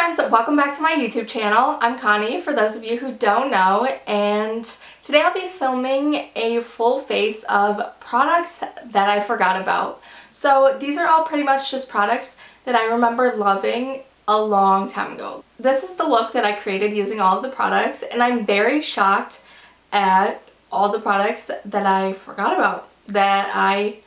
friends, welcome back to my YouTube channel. I'm Connie, for those of you who don't know, and today I'll be filming a full face of products that I forgot about. So these are all pretty much just products that I remember loving a long time ago. This is the look that I created using all of the products, and I'm very shocked at all the products that I forgot about that I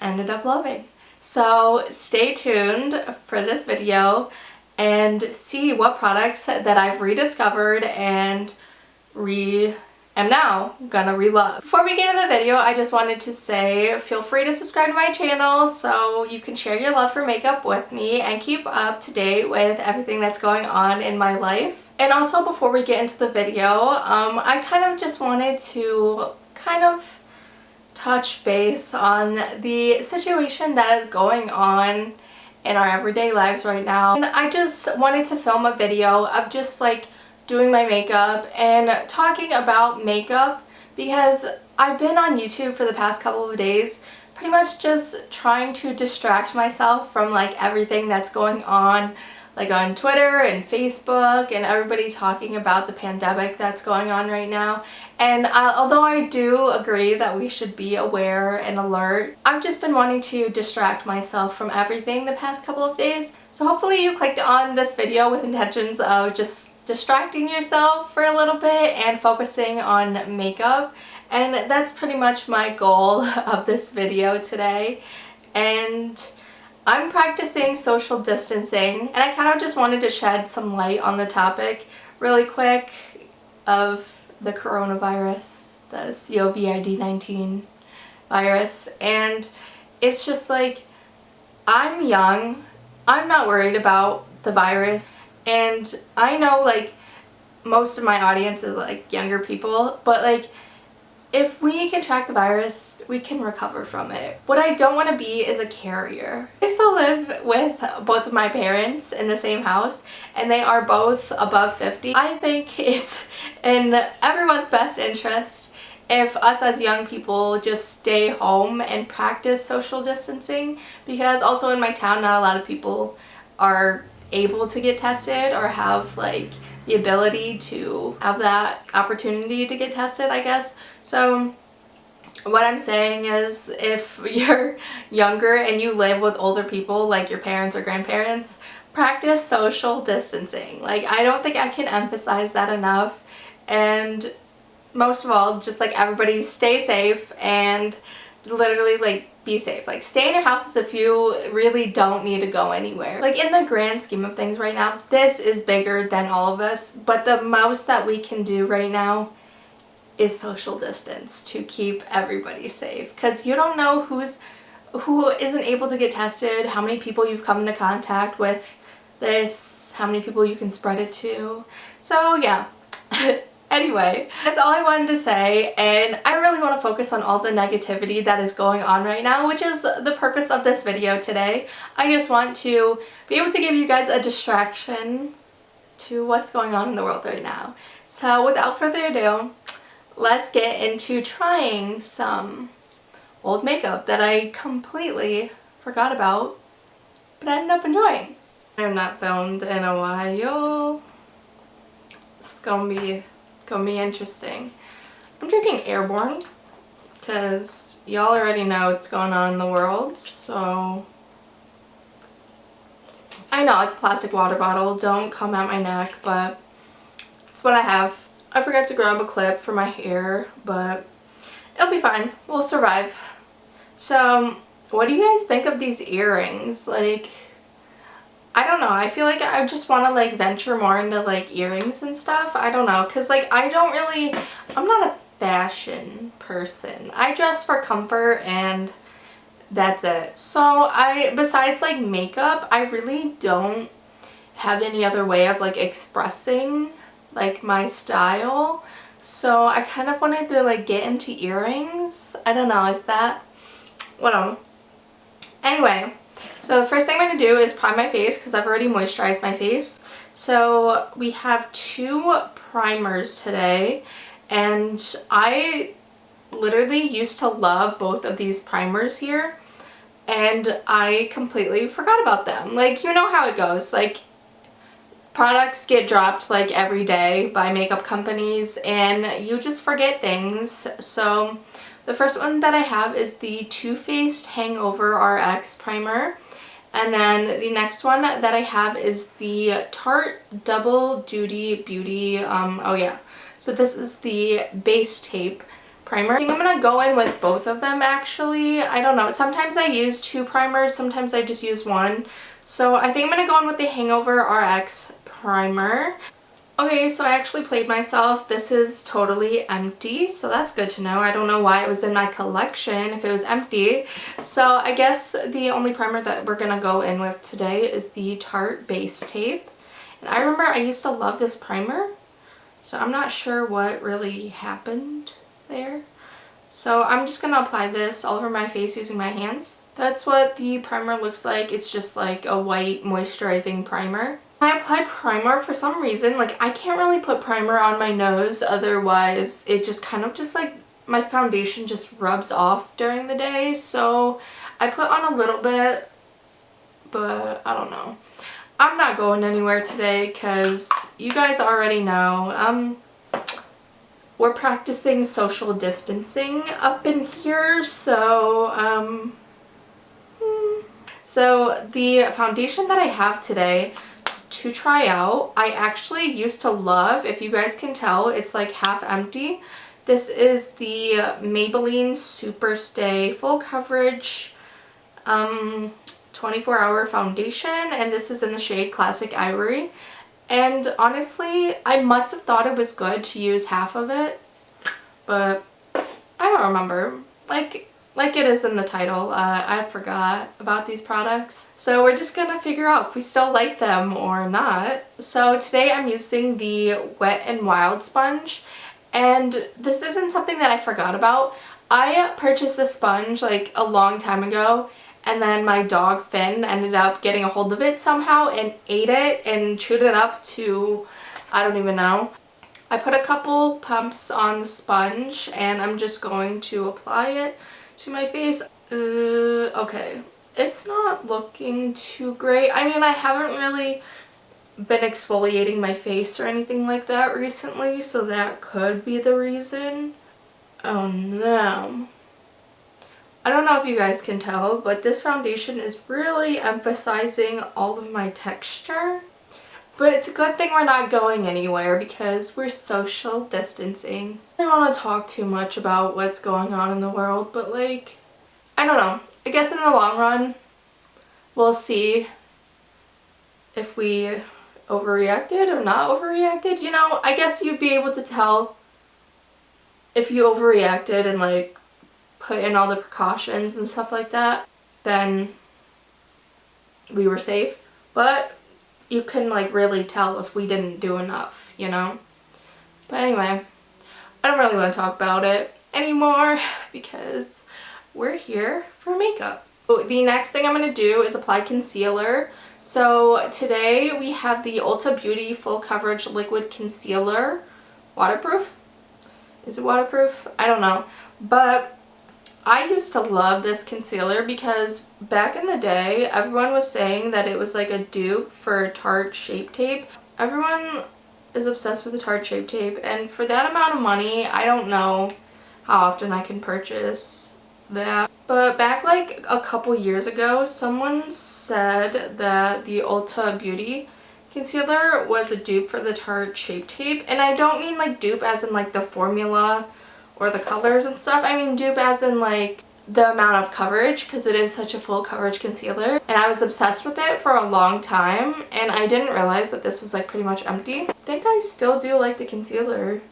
ended up loving. So stay tuned for this video and see what products that I've rediscovered and am now gonna re-love. Before we get into the video, I just wanted to say feel free to subscribe to my channel so you can share your love for makeup with me and keep up to date with everything that's going on in my life. And also, before we get into the video, I kind of just wanted to touch base on the situation that is going on in our everyday lives right now. And I just wanted to film a video of just like doing my makeup and talking about makeup, because I've been on YouTube for the past couple of days pretty much just trying to distract myself from like everything that's going on, like on Twitter and Facebook and everybody talking about the pandemic that's going on right now. And although I do agree that we should be aware and alert, I've just been wanting to distract myself from everything the past couple of days. So hopefully you clicked on this video with intentions of just distracting yourself for a little bit and focusing on makeup. And that's pretty much my goal of this video today. And I'm practicing social distancing, and I kind of just wanted to shed some light on the topic really quick of the coronavirus, the COVID-19 virus. And it's just like, I'm young, I'm not worried about the virus, and I know like most of my audience is like younger people, but like if we contract the virus, we can recover from it. What I don't want to be is a carrier. I still live with both of my parents in the same house, and they are both above 50. I think it's in everyone's best interest if us as young people just stay home and practice social distancing, because also in my town not a lot of people are able to get tested or have like the ability to have that opportunity to get tested, I guess. So what I'm saying is, if you're younger and you live with older people like your parents or grandparents, practice social distancing. Like, I don't think I can emphasize that enough. And most of all, just like everybody stay safe and literally like be safe. Like, stay in your houses if you really don't need to go anywhere. Like, in the grand scheme of things right now, this is bigger than all of us, but the most that we can do right now is social distance to keep everybody safe, because you don't know who isn't able to get tested, how many people you've come into contact with this, how many people you can spread it to. So yeah. Anyway, that's all I wanted to say, and I really want to focus on all the negativity that is going on right now, which is the purpose of this video today. I just want to be able to give you guys a distraction to what's going on in the world right now. So without further ado, let's get into trying some old makeup that I completely forgot about, but I ended up enjoying. I have not filmed in a while. It's gonna be interesting. I'm drinking Airborne because y'all already know what's going on in the world, so I know it's a plastic water bottle, don't come at my neck, but it's what I have. I forgot to grab a clip for my hair, but it'll be fine. We'll survive. So, what do you guys think of these earrings? Like, I don't know. I feel like I just want to like venture more into like earrings and stuff. I don't know, because like I'm not a fashion person. I dress for comfort and that's it. So besides like makeup, I really don't have any other way of like expressing like my style. So I kind of wanted to like get into earrings. I don't know, is that whatever. Anyway, so the first thing I'm going to do is prime my face because I've already moisturized my face. So we have two primers today, and I literally used to love both of these primers here, and I completely forgot about them. Like, you know how it goes. Like, products get dropped like every day by makeup companies and you just forget things. So the first one that I have is the Too Faced Hangover RX primer. And then the next one that I have is the Tarte Double Duty Beauty. Oh yeah. So this is the base tape primer. I think I'm going to go in with both of them actually. I don't know. Sometimes I use 2 primers. Sometimes I just use 1. So I think I'm going to go in with the Hangover RX primer. Okay, so I actually played myself. This is totally empty, so that's good to know. I don't know why it was in my collection if it was empty. So I guess the only primer that we're gonna go in with today is the Tarte Base Tape. And I remember I used to love this primer, so I'm not sure what really happened there. So I'm just gonna apply this all over my face using my hands. That's what the primer looks like. It's just like a white moisturizing primer. I apply primer for some reason, like I can't really put primer on my nose, otherwise it just kind of just like my foundation just rubs off during the day. So I put on a little bit, but I don't know. I'm not going anywhere today because you guys already know we're practicing social distancing up in here. So so the foundation that I have today to try out, I actually used to love, if you guys can tell, it's like half empty. This is the Maybelline Superstay Full Coverage 24-hour foundation, and this is in the shade Classic Ivory. And honestly, I must have thought it was good to use half of it, but I don't remember. Like it is in the title, I forgot about these products. So we're just gonna figure out if we still like them or not. So today I'm using the Wet n Wild sponge, and this isn't something that I forgot about. I purchased this sponge like a long time ago, and then my dog Finn ended up getting a hold of it somehow and ate it and chewed it up to, I don't even know. I put a couple pumps on the sponge and I'm just going to apply it to my face. Okay, it's not looking too great. I mean, I haven't really been exfoliating my face or anything like that recently, so that could be the reason. Oh no. I don't know if you guys can tell, but this foundation is really emphasizing all of my texture. But it's a good thing we're not going anywhere because we're social distancing. I don't want to talk too much about what's going on in the world, but like, I don't know. I guess in the long run, we'll see if we overreacted or not overreacted. You know, I guess you'd be able to tell if you overreacted and like put in all the precautions and stuff like that, then we were safe. But you can like really tell if we didn't do enough, you know? But anyway, I don't really want to talk about it anymore because we're here for makeup. So the next thing I'm going to do is apply concealer. So today we have the Ulta Beauty Full Coverage Liquid Concealer. Waterproof? Is it waterproof? I don't know. But I used to love this concealer because back in the day, everyone was saying that it was like a dupe for Tarte Shape Tape. Everyone is obsessed with the Tarte Shape Tape, and for that amount of money, I don't know how often I can purchase that. But back like a couple years ago, someone said that the Ulta Beauty concealer was a dupe for the Tarte Shape Tape, and I don't mean like dupe as in like the formula or the colors and stuff. I mean dupe as in like the amount of coverage, because it is such a full coverage concealer. And I was obsessed with it for a long time, and I didn't realize that this was like pretty much empty. I think I still do like the concealer.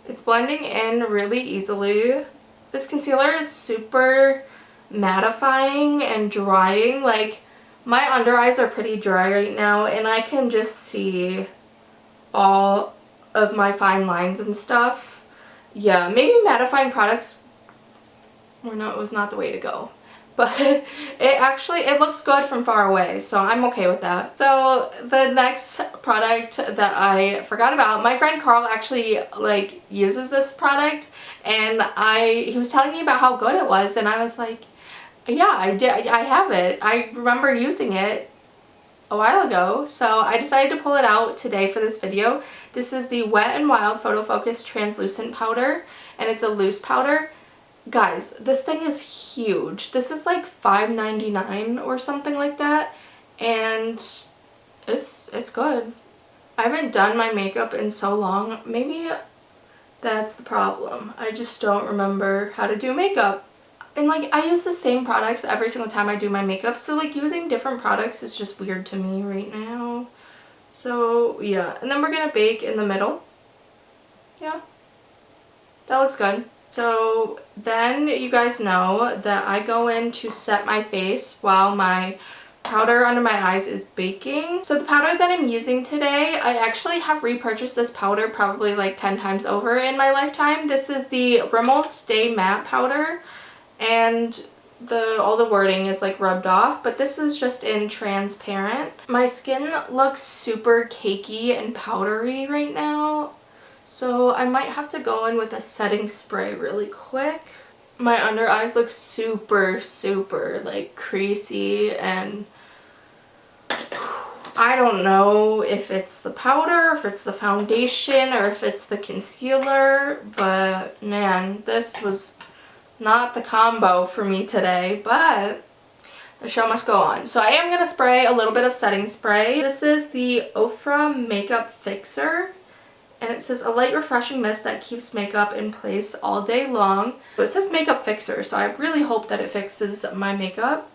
It's blending in really easily. This concealer is super mattifying and drying. Like, my under eyes are pretty dry right now, and I can just see all of my fine lines and stuff. Yeah, maybe mattifying products was not the way to go. But it looks good from far away, so I'm okay with that. So the next product that I forgot about, my friend Carl actually like uses this product, and he was telling me about how good it was, and I was like, yeah, I have it. I remember using it. a while ago, so I decided to pull it out today for this video. This is the Wet n Wild Photo Focus Translucent Powder, and it's a loose powder. Guys, this thing is huge. This is like $5.99 or something like that, and it's good. I haven't done my makeup in so long. Maybe that's the problem. I just don't remember how to do makeup. And like, I use the same products every single time I do my makeup, so like using different products is just weird to me right now. So yeah, and then we're gonna bake in the middle. Yeah, that looks good. So then you guys know that I go in to set my face while my powder under my eyes is baking. So the powder that I'm using today, I actually have repurchased this powder probably like 10 times over in my lifetime. This is the Rimmel Stay Matte powder, and all the wording is like rubbed off, but this is just in transparent. My skin looks super cakey and powdery right now, so I might have to go in with a setting spray really quick. My under eyes look super like creasy, and I don't know if it's the powder, if it's the foundation, or if it's the concealer, but man, this was not the combo for me today, but the show must go on. So I am going to spray a little bit of setting spray. This is the Ofra Makeup Fixer, and it says a light refreshing mist that keeps makeup in place all day long. But it says makeup fixer, so I really hope that it fixes my makeup.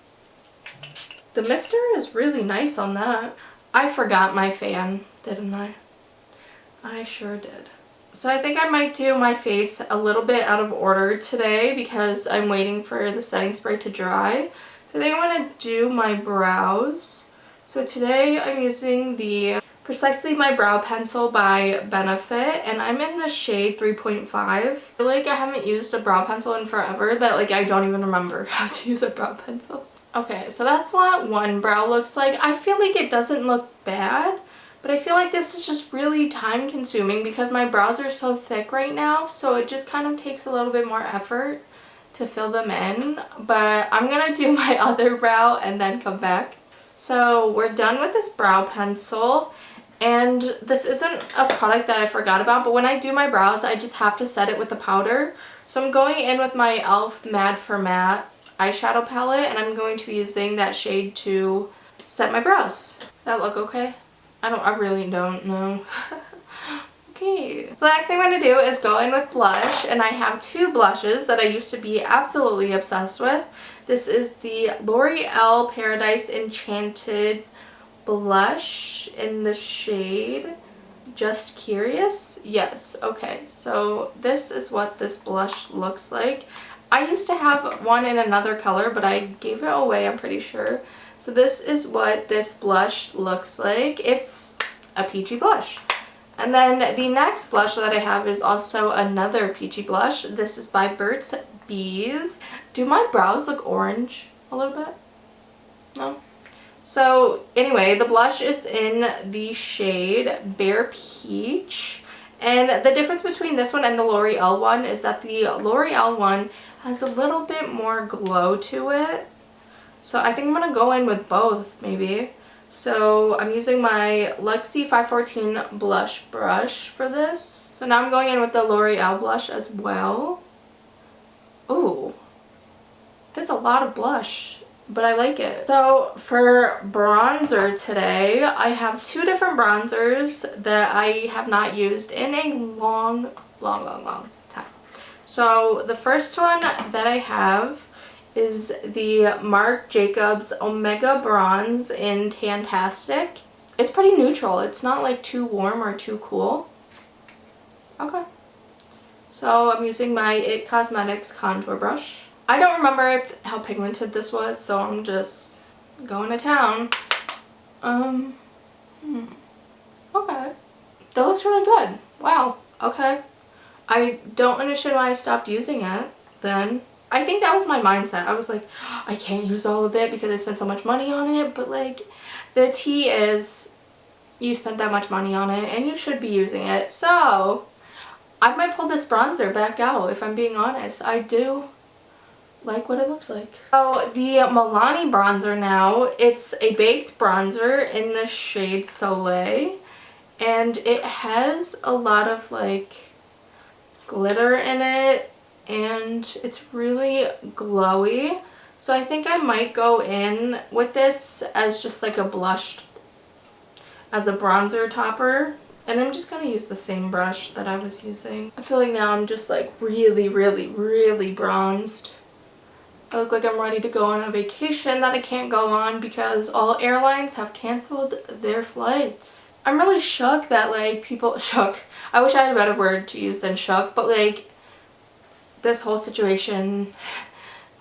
The mister is really nice on that. I forgot my fan, didn't I? I sure did. So I think I might do my face a little bit out of order today because I'm waiting for the setting spray to dry. So I think I'm going to do my brows. So today I'm using the Precisely My Brow Pencil by Benefit, and I'm in the shade 3.5. I feel like I haven't used a brow pencil in forever that like I don't even remember how to use a brow pencil. Okay, so that's what one brow looks like. I feel like it doesn't look bad, but I feel like this is just really time consuming because my brows are so thick right now, so it just kind of takes a little bit more effort to fill them in. But I'm gonna do my other brow and then come back. So we're done with this brow pencil, and this isn't a product that I forgot about, but when I do my brows I just have to set it with the powder. So I'm going in with my e.l.f. Mad for Matte eyeshadow palette, and I'm going to be using that shade to set my brows. Does that look okay? I really don't know. Okay. The next thing I'm going to do is go in with blush, and I have two blushes that I used to be absolutely obsessed with. This is the L'Oreal Paradise Enchanted blush in the shade Just Curious. Yes, okay, so this is what this blush looks like. I used to have one in another color, but I gave it away, I'm pretty sure. So this is what this blush looks like. It's a peachy blush. And then the next blush that I have is also another peachy blush. This is by Burt's Bees. Do my brows look orange a little bit? No? So anyway, the blush is in the shade Bare Peach. And the difference between this one and the L'Oreal one is that the L'Oreal one has a little bit more glow to it. So I think I'm going to go in with both, maybe. So I'm using my Luxie 514 blush brush for this. So now I'm going in with the L'Oreal blush as well. Ooh, there's a lot of blush, but I like it. So for bronzer today, I have two different bronzers that I have not used in a long time. So the first one that I have is the Marc Jacobs Omega Bronze in Tantastic. It's pretty neutral. It's not like too warm or too cool. Okay. So I'm using my IT Cosmetics contour brush. I don't remember how pigmented this was, so I'm just going to town. Okay. That looks really good. Wow. Okay. I don't understand why I stopped using it then. I think that was my mindset. I was like, I can't use all of it because I spent so much money on it, but like, the tea is you spent that much money on it and you should be using it. So I might pull this bronzer back out, if I'm being honest. I do like what it looks like. So the Milani bronzer now, it's a baked bronzer in the shade Soleil, and it has a lot of like glitter in it, and it's really glowy. So I think I might go in with this as just like a blush, as a bronzer topper. And I'm just going to use the same brush that I was using. I feel like now I'm just like really, really, really bronzed. I look like I'm ready to go on a vacation that I can't go on because all airlines have canceled their flights. I'm really shook that like people, shook. I wish I had a better word to use than shook, but like this whole situation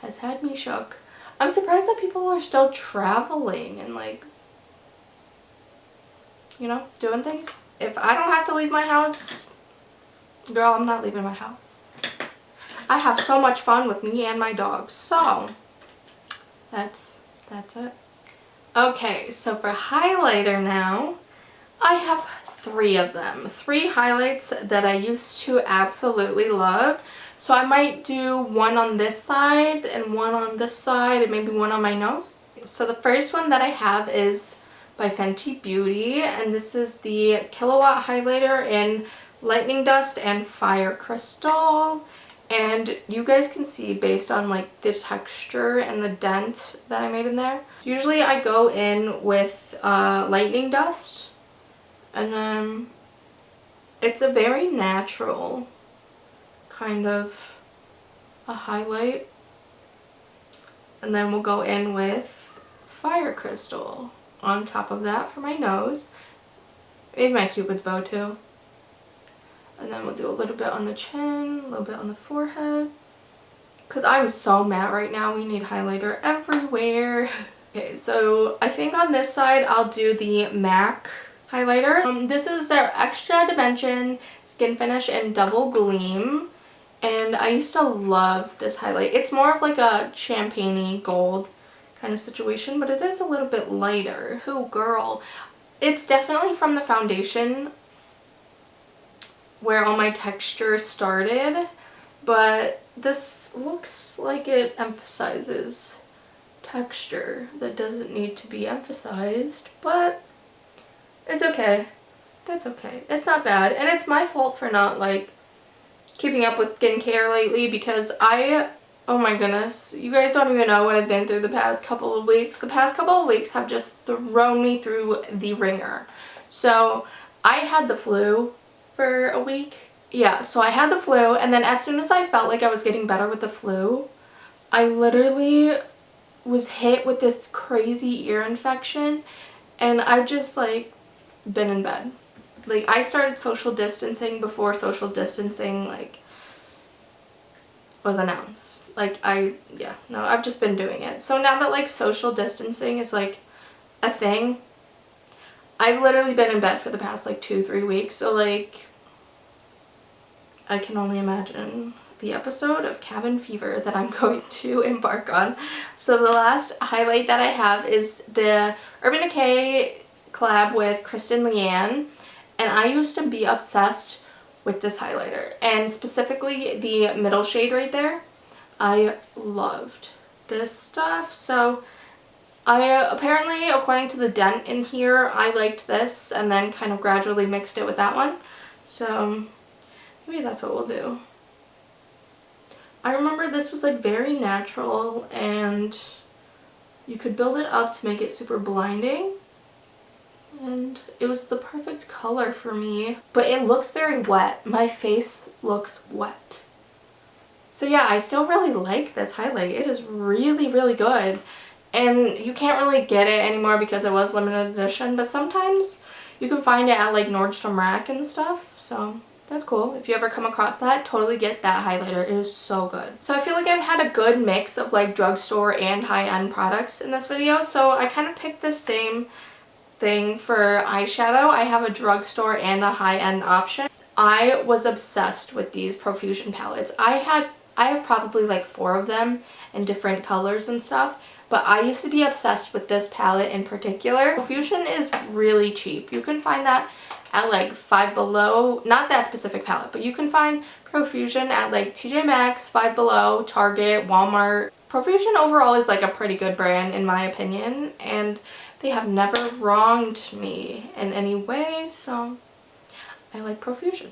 has had me shook. I'm surprised that people are still traveling and like, you know, doing things. If I don't have to leave my house, girl, I'm not leaving my house. I have so much fun with me and my dog, so that's it. Okay, so for highlighter now, I have 3 of them. 3 highlights that I used to absolutely love. So I might do one on this side and one on this side and maybe one on my nose. So the first one that I have is by Fenty Beauty, and this is the Kilowatt highlighter in Lightning Dust and Fire Crystal. And you guys can see based on like the texture and the dent that I made in there. Usually I go in with Lightning Dust, and then it's a very natural kind of a highlight. And then we'll go in with Fire Crystal on top of that for my nose. Maybe my Cupid's bow too. And then we'll do a little bit on the chin, a little bit on the forehead. Because I'm so matte right now, we need highlighter everywhere. Okay, so I think on this side I'll do the MAC highlighter. This is their Extra Dimension Skin Finish in Double Gleam. And I used to love this highlight. It's more of like a champagne-y gold kind of situation, but it is a little bit lighter. Ooh, girl. It's definitely from the foundation where all my texture started, but this looks like it emphasizes texture that doesn't need to be emphasized, but it's okay. That's okay. It's not bad, and it's my fault for not like keeping up with skincare lately because oh my goodness, you guys don't even know what I've been through the past couple of weeks. The past couple of weeks have just thrown me through the ringer. So I had the flu for a week. Yeah, so I had the flu, and then as soon as I felt like I was getting better with the flu, I literally was hit with this crazy ear infection, and I've just like been in bed. Like I started social distancing before social distancing like was announced. Like I've just been doing it. So now that like social distancing is like a thing, I've literally been in bed for the past like 2-3 weeks. So like I can only imagine the episode of cabin fever that I'm going to embark on. So the last highlight that I have is the Urban Decay collab with Kristen Leanne, and I used to be obsessed with this highlighter, and specifically the middle shade right there. I loved this stuff. So I apparently, according to the dent in here, I liked this and then kind of gradually mixed it with that one. So maybe that's what we'll do. I remember this was like very natural, and you could build it up to make it super blinding, and it was the perfect color for me, but it looks very wet. My face looks wet. So yeah, I still really like this highlight. It is really, really good. And you can't really get it anymore because it was limited edition, but sometimes you can find it at like Nordstrom Rack and stuff. So that's cool. If you ever come across that, totally get that highlighter. It is so good. So I feel like I've had a good mix of like drugstore and high-end products in this video. So I kind of picked the same thing for eyeshadow. I have a drugstore and a high-end option. I was obsessed with these Profusion palettes. I have probably like 4 of them in different colors and stuff, but I used to be obsessed with this palette in particular. Profusion is really cheap. You can find that at like Five Below, not that specific palette, but you can find Profusion at like TJ Maxx, Five Below, Target, Walmart. Profusion overall is like a pretty good brand in my opinion, and they have never wronged me in any way, so I like Profusion.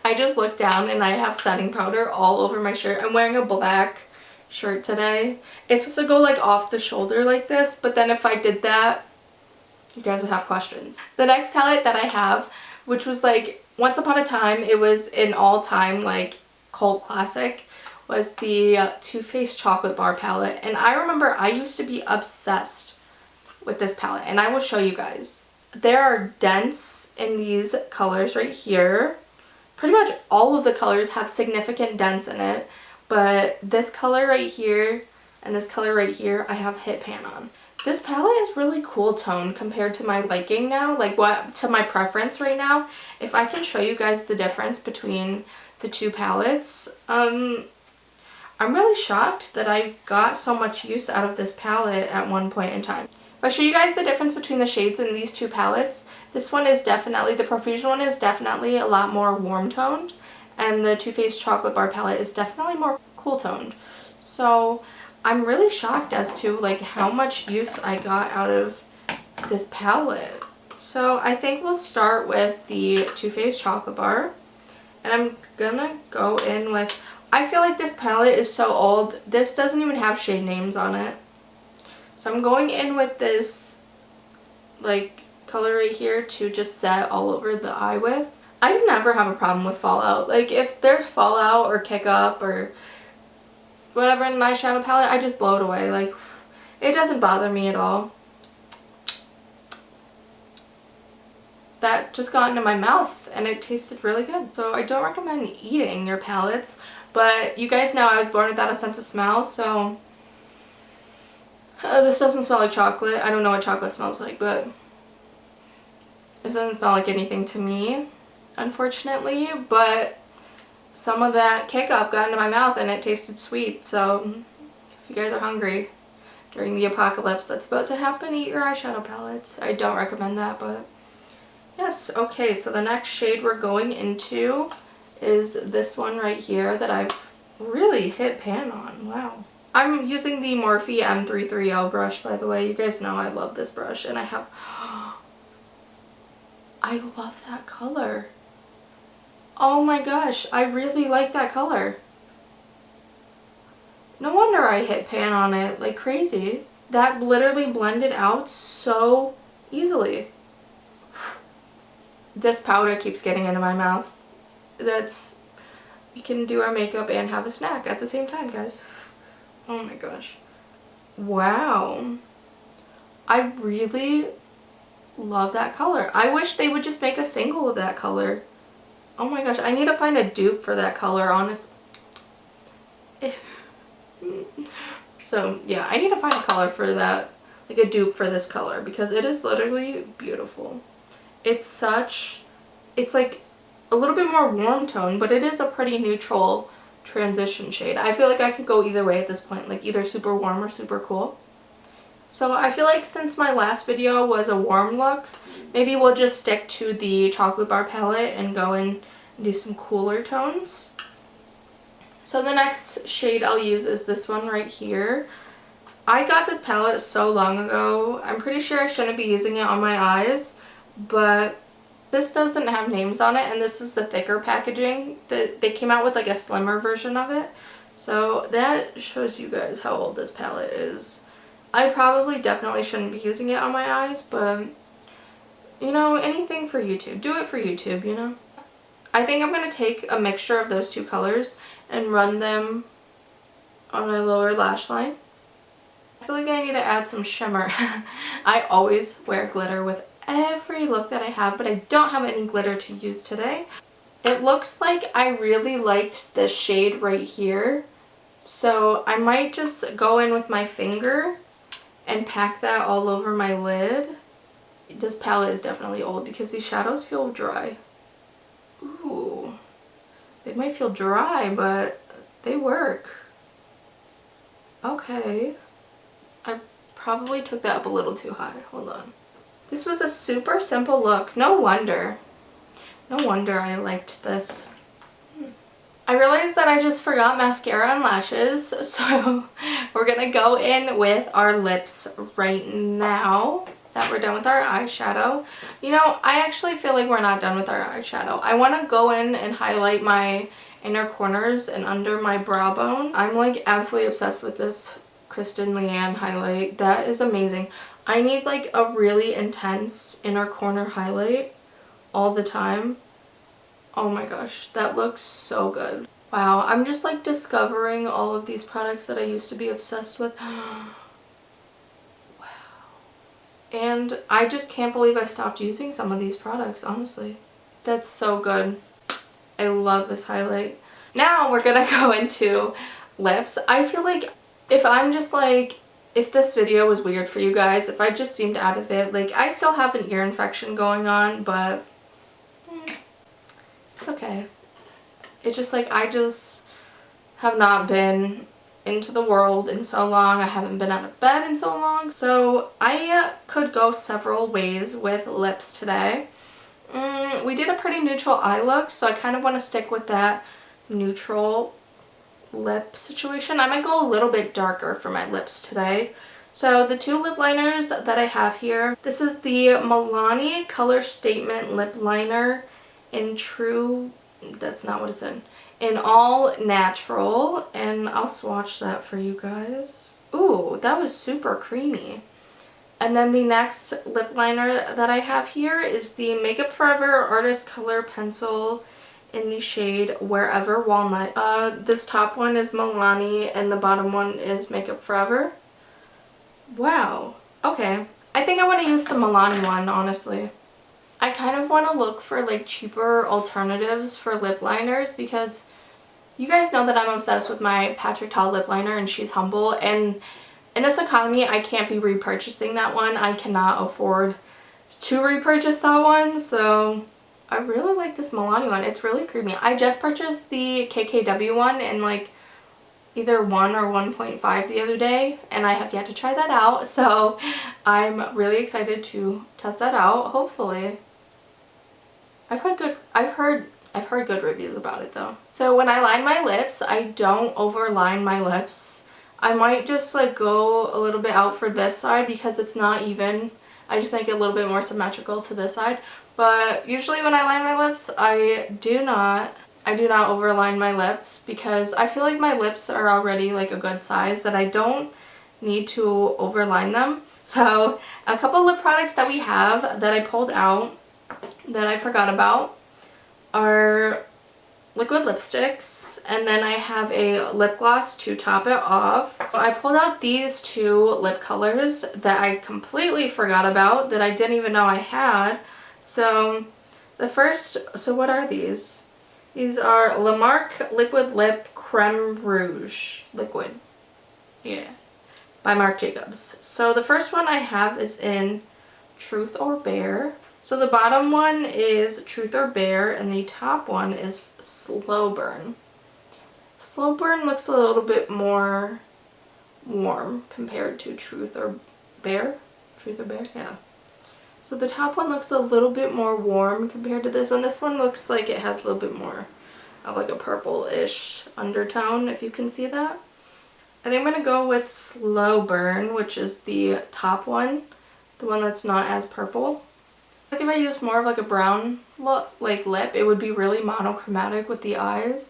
I just looked down and I have setting powder all over my shirt. I'm wearing a black shirt today. It's supposed to go like off the shoulder like this, but then if I did that, you guys would have questions. The next palette that I have, which was like once upon a time, it was an all-time like cult classic, was the Too Faced Chocolate Bar palette. And I remember I used to be obsessed with this palette, and I will show you guys. There are dents in these colors right here. Pretty much all of the colors have significant dents in it, but this color right here and this color right here I have hit pan on. This palette is really cool tone compared to my liking now, like what to my preference right now. If I can show you guys the difference between the two palettes, I'm really shocked that I got so much use out of this palette at one point in time. If I show you guys the difference between the shades in these two palettes, this one is definitely, the Profusion one is definitely a lot more warm toned, and the Too Faced Chocolate Bar palette is definitely more cool toned. So I'm really shocked as to like how much use I got out of this palette. So I think we'll start with the Too Faced Chocolate Bar, and I'm gonna go in with, I feel like this palette is so old, this doesn't even have shade names on it. So I'm going in with this like color right here to just set all over the eye with. I never have a problem with fallout. Like if there's fallout or kick up or whatever in my eyeshadow palette, I just blow it away. Like it doesn't bother me at all. That just got into my mouth and it tasted really good. So I don't recommend eating your palettes, but you guys know I was born without a sense of smell, so this doesn't smell like chocolate. I don't know what chocolate smells like, but this doesn't smell like anything to me, unfortunately. But some of that kick up got into my mouth and it tasted sweet. So if you guys are hungry during the apocalypse that's about to happen, eat your eyeshadow palettes. I don't recommend that, but yes. Okay, so the next shade we're going into is this one right here that I've really hit pan on. Wow. I'm using the Morphe M330 brush, by the way. You guys know I love this brush, and I have, I love that color. Oh my gosh, I really like that color. No wonder I hit pan on it like crazy. That literally blended out so easily. This powder keeps getting into my mouth. We can do our makeup and have a snack at the same time, guys. Oh my gosh. Wow. I really love that color. I wish they would just make a single of that color. Oh my gosh, I need to find a dupe for that color, honestly. So yeah, I need to find a color for that, like a dupe for this color, because it is literally beautiful. It's like a little bit more warm tone, but it is a pretty neutral transition shade. I feel like I could go either way at this point, like either super warm or super cool. So I feel like since my last video was a warm look, maybe we'll just stick to the chocolate bar palette and go in and do some cooler tones. So the next shade I'll use is this one right here. I got this palette so long ago. I'm pretty sure I shouldn't be using it on my eyes, but this doesn't have names on it, and this is the thicker packaging. They came out with like a slimmer version of it. So that shows you guys how old this palette is. I probably definitely shouldn't be using it on my eyes, but you know, anything for YouTube. Do it for YouTube, you know? I think I'm going to take a mixture of those two colors and run them on my lower lash line. I feel like I need to add some shimmer. I always wear glitter with every look that I have, but I don't have any glitter to use today. It looks like I really liked this shade right here, so I might just go in with my finger and pack that all over my lid. This palette is definitely old because these shadows feel dry. Ooh, they might feel dry, but they work. Okay, I probably took that up a little too high. Hold on. This was a super simple look. No wonder I liked this. I realized that I just forgot mascara and lashes, so we're gonna go in with our lips right now that we're done with our eyeshadow. You know, I actually feel like we're not done with our eyeshadow. I want to go in and highlight my inner corners and under my brow bone. I'm like absolutely obsessed with this Kristen Leanne highlight. That is amazing. I need like a really intense inner corner highlight all the time. Oh my gosh, that looks so good. Wow, I'm just like discovering all of these products that I used to be obsessed with. Wow. And I just can't believe I stopped using some of these products, honestly. That's so good. I love this highlight. Now we're gonna go into lips. I feel like if I'm just like, if this video was weird for you guys, if I just seemed out of it, like I still have an ear infection going on, but it's okay. It's just like I just have not been into the world in so long. I haven't been out of bed in so long. So I could go several ways with lips today. We did a pretty neutral eye look, so I kind of want to stick with that neutral lip situation. I might go a little bit darker for my lips today. So the two lip liners that I have here, this is the Milani Color Statement Lip Liner in True, that's not what it's in all natural, and I'll swatch that for you guys. Ooh, that was super creamy. And then the next lip liner that I have here is the Makeup Forever Artist Color Pencil in the shade Wherever Walnut. This top one is Milani and the bottom one is Makeup Forever. Wow. Okay. I think I want to use the Milani one, honestly. I kind of want to look for like cheaper alternatives for lip liners because you guys know that I'm obsessed with my Patrick Ta lip liner and she's humble, and in this economy I can't be repurchasing that one. I cannot afford to repurchase that one, so I really like this Milani one. It's really creamy. I just purchased the KKW one in like either 1 or 1.5 the other day, and I have yet to try that out, so I'm really excited to test that out, hopefully. I've heard good reviews about it though. So when I line my lips, I don't overline my lips. I might just like go a little bit out for this side because it's not even. I just make it a little bit more symmetrical to this side. But usually when I line my lips, I do not overline my lips because I feel like my lips are already like a good size that I don't need to overline them. So a couple lip products that we have that I pulled out that I forgot about are liquid lipsticks, and then I have a lip gloss to top it off. I pulled out these two lip colors that I completely forgot about, that I didn't even know I had. So the first, so what are these? These are Lamarque Liquid Lip Creme Rouge Liquid. Yeah. By Marc Jacobs. So the first one I have is in Truth or Bare. So the bottom one is Truth or Bare and the top one is Slow Burn. Slow Burn looks a little bit more warm compared to Truth or Bare. Truth or Bare? Yeah. So the top one looks a little bit more warm compared to this one. This one looks like it has a little bit more of like a purple-ish undertone, if you can see that. I think I'm going to go with Slow Burn, which is the top one, the one that's not as purple. Like if I used more of like a brown look, like lip, it would be really monochromatic with the eyes.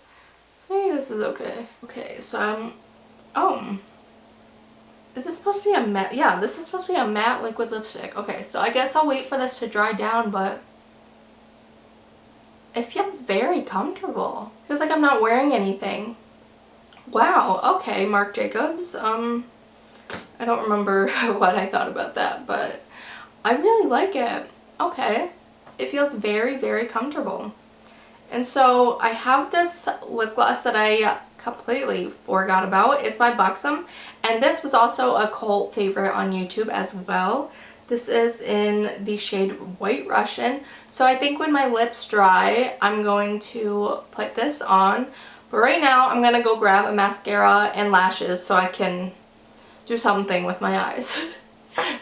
So maybe this is okay. Okay, so oh. Is this supposed to be a matte? Yeah, this is supposed to be a matte liquid lipstick. Okay, so I guess I'll wait for this to dry down, but it feels very comfortable. It feels like I'm not wearing anything. Wow, okay, Marc Jacobs. I don't remember what I thought about that, but I really like it. Okay, it feels very, very comfortable. And so I have this lip gloss that I completely forgot about. It's by Buxom, and this was also a cult favorite on YouTube as well. This is in the shade White Russian. So I think when my lips dry, I'm going to put this on. But right now, I'm going to go grab a mascara and lashes so I can do something with my eyes.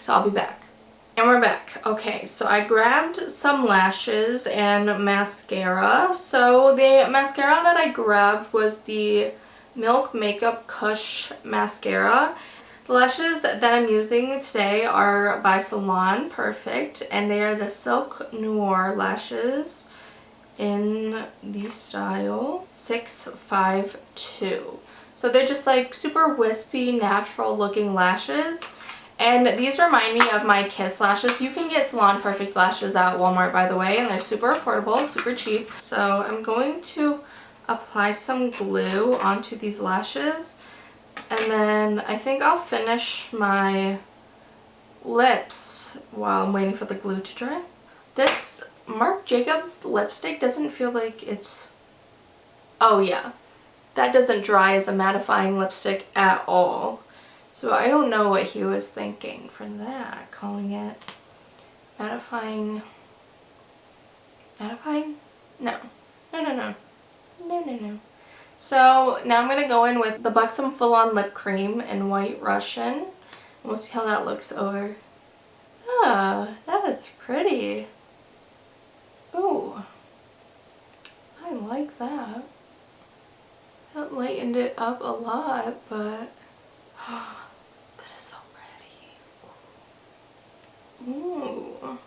So I'll be back. And we're back. Okay, so I grabbed some lashes and mascara. So the mascara that I grabbed was the Milk Makeup Kush Mascara. The lashes that I'm using today are by Salon Perfect, and they are the Silk Noir lashes in the style 652. So they're just like super wispy, natural looking lashes. And these remind me of my Kiss lashes. You can get Salon Perfect lashes at Walmart, by the way, and they're super affordable, super cheap. So I'm going to apply some glue onto these lashes, and then I think I'll finish my lips while I'm waiting for the glue to dry. This Marc Jacobs lipstick doesn't feel like it's... Oh yeah, that doesn't dry as a mattifying lipstick at all. So I don't know what he was thinking for that, calling it mattifying. Mattifying? No. No. So now I'm going to go in with the Buxom Full On Lip Cream in White Russian. And we'll see how that looks over. Ah, that is pretty. Ooh. I like that. That lightened it up a lot, but... that is so pretty. Ooh.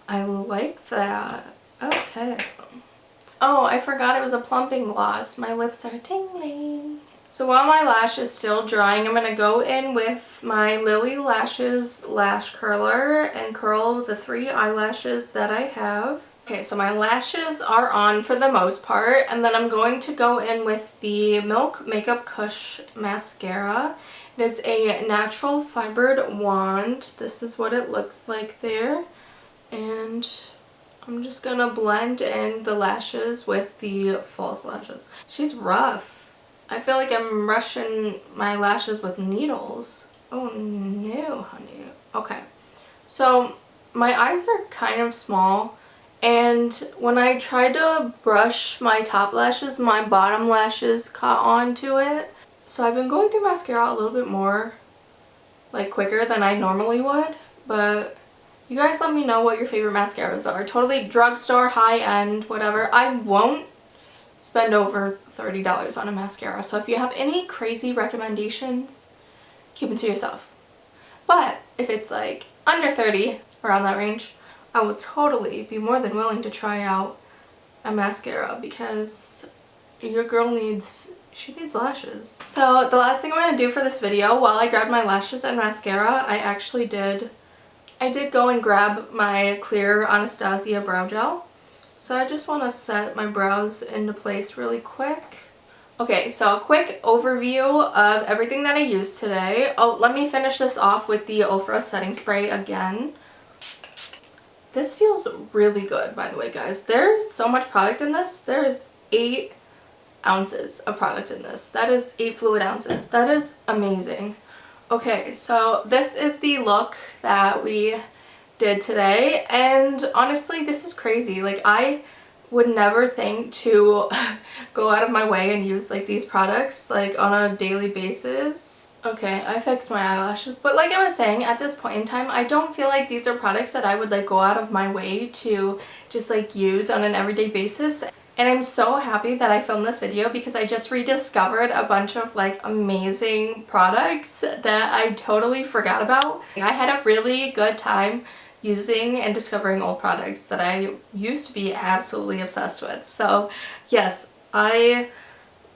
I like that. Okay. Oh, I forgot it was a plumping gloss. My lips are tingling. So while my lash is still drying, I'm going to go in with my Lily Lashes Lash Curler and curl the 3 eyelashes that I have. Okay, so my lashes are on for the most part, and then I'm going to go in with the Milk Makeup Kush Mascara. It is a natural fibered wand. This is what it looks like there. And I'm just gonna blend in the lashes with the false lashes. She's rough. I feel like I'm brushing my lashes with needles. Oh no, honey. Okay. So my eyes are kind of small, and when I tried to brush my top lashes, my bottom lashes caught on to it. So I've been going through mascara a little bit more, like quicker than I normally would, but you guys let me know what your favorite mascaras are. Totally drugstore, high-end, whatever. I won't spend over $30 on a mascara, so if you have any crazy recommendations, keep it to yourself. But if it's like under 30, around that range, I will totally be more than willing to try out a mascara, because your girl needs lashes. So the last thing I'm going to do for this video, while I grabbed my lashes and mascara, I did go and grab my clear Anastasia brow gel. So I just want to set my brows into place really quick. Okay, so a quick overview of everything that I used today. Oh, let me finish this off with the Ofra setting spray again. This feels really good, by the way, guys. There's so much product in this. There is 8 ounces of product in this. That is 8 fluid ounces. That is amazing. Okay, so this is the look that we did today, and honestly this is crazy. Like, I would never think to go out of my way and use like these products like on a daily basis. Okay, I fixed my eyelashes, but like I was saying, at this point in time I don't feel like these are products that I would like go out of my way to just like use on an everyday basis. And I'm so happy that I filmed this video, because I just rediscovered a bunch of like amazing products that I totally forgot about. I had a really good time using and discovering old products that I used to be absolutely obsessed with. So yes, I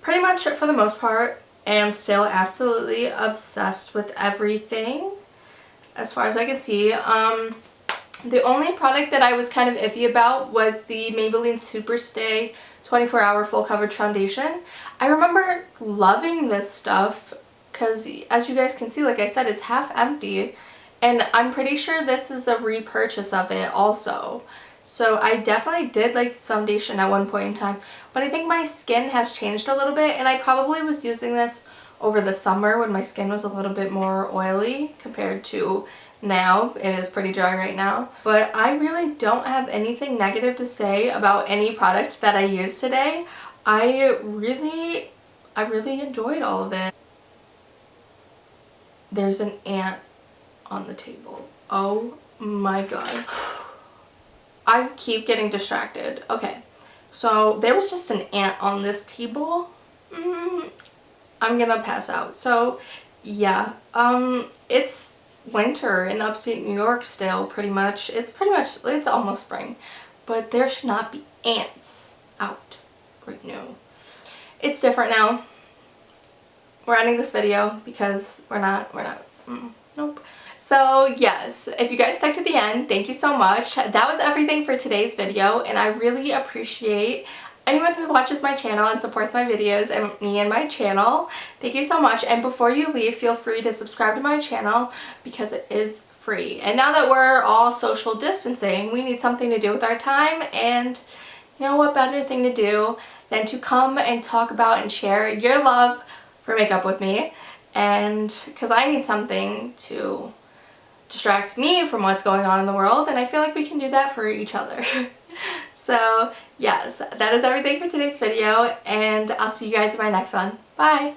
pretty much for the most part am still absolutely obsessed with everything as far as I can see. The only product that I was kind of iffy about was the Maybelline Superstay 24-Hour Full Coverage Foundation. I remember loving this stuff because, as you guys can see, like I said, it's half empty. And I'm pretty sure this is a repurchase of it also. So I definitely did like this foundation at one point in time. But I think my skin has changed a little bit, and I probably was using this over the summer when my skin was a little bit more oily compared to now. It is pretty dry right now, but I really don't have anything negative to say about any product that I used today. I really enjoyed all of it. There's an ant on the table. Oh my god. I keep getting distracted. Okay, so there was just an ant on this table. I'm gonna pass out. So yeah, it's winter in upstate New York still, pretty much. It's almost spring, but there should not be ants out right now. It's different now. We're ending this video because nope. So yes, if you guys stuck to the end, thank you so much. That was everything for today's video, and I really appreciate anyone who watches my channel and supports my videos and me and my channel. Thank you so much, and before you leave, feel free to subscribe to my channel because it is free. And now that we're all social distancing, we need something to do with our time, and you know what better thing to do than to come and talk about and share your love for makeup with me, and because I need something to distract me from what's going on in the world, and I feel like we can do that for each other. So yes, that is everything for today's video, and I'll see you guys in my next one. Bye!